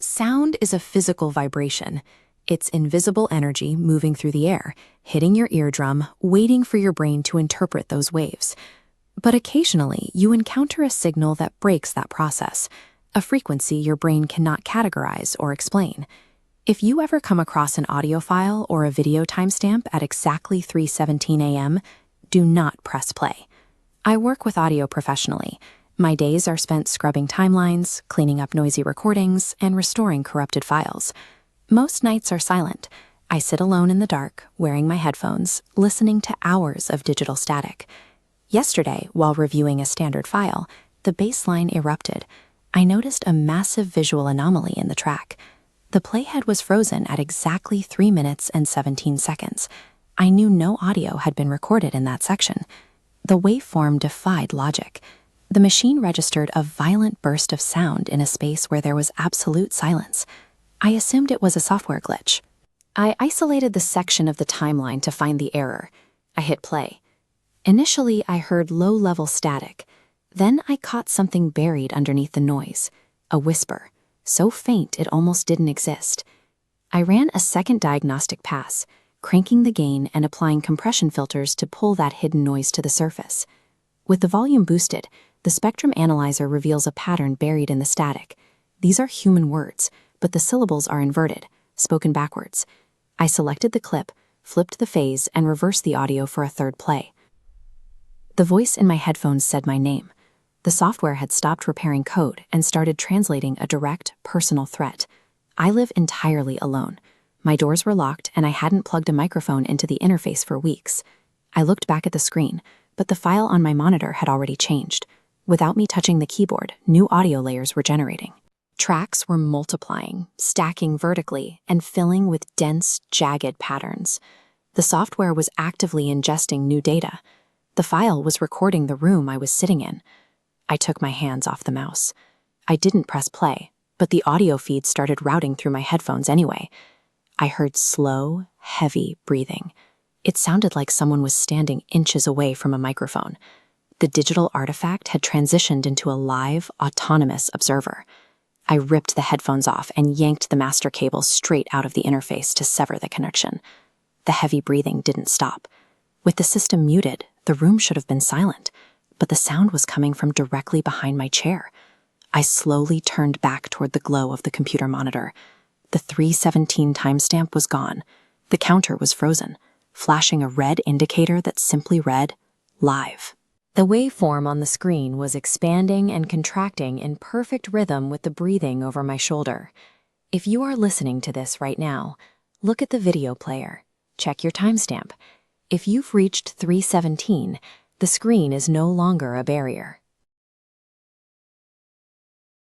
Sound is a physical vibration. It's invisible energy moving through the air, hitting your eardrum, waiting for your brain to interpret those waves. But occasionally, you encounter a signal that breaks that process, a frequency your brain cannot categorize or explain. If you ever come across an audio file or a video timestamp at exactly 3:17 a.m., do not press play. I work with audio professionally. My days are spent scrubbing timelines, cleaning up noisy recordings, and restoring corrupted files. Most nights are silent. I sit alone in the dark, wearing my headphones, listening to hours of digital static. Yesterday, while reviewing a standard file, the baseline erupted. I noticed a massive visual anomaly in the track. The playhead was frozen at exactly 3 minutes and 17 seconds. I knew no audio had been recorded in that section. The waveform defied logic. The machine registered a violent burst of sound in a space where there was absolute silence. I assumed it was a software glitch. I isolated the section of the timeline to find the error. I hit play. Initially, I heard low-level static. Then I caught something buried underneath the noise, a whisper, so faint it almost didn't exist. I ran a second diagnostic pass, cranking the gain and applying compression filters to pull that hidden noise to the surface. With the volume boosted, the spectrum analyzer reveals a pattern buried in the static. These are human words, but the syllables are inverted, spoken backwards. I selected the clip, flipped the phase, and reversed the audio for a third play. The voice in my headphones said my name. The software had stopped repairing code and started translating a direct, personal threat. I live entirely alone. My doors were locked, and I hadn't plugged a microphone into the interface for weeks. I looked back at the screen, but the file on my monitor had already changed. Without me touching the keyboard, new audio layers were generating. Tracks were multiplying, stacking vertically, and filling with dense, jagged patterns. The software was actively ingesting new data. The file was recording the room I was sitting in. I took my hands off the mouse. I didn't press play, but the audio feed started routing through my headphones anyway. I heard slow, heavy breathing. It sounded like someone was standing inches away from a microphone. The digital artifact had transitioned into a live, autonomous observer. I ripped the headphones off and yanked the master cable straight out of the interface to sever the connection. The heavy breathing didn't stop. With the system muted, the room should have been silent, but the sound was coming from directly behind my chair. I slowly turned back toward the glow of the computer monitor. The 3:17 timestamp was gone. The counter was frozen, flashing a red indicator that simply read, live. The waveform on the screen was expanding and contracting in perfect rhythm with the breathing over my shoulder. If you are listening to this right now, look at the video player. Check your timestamp. If you've reached 3:17, the screen is no longer a barrier.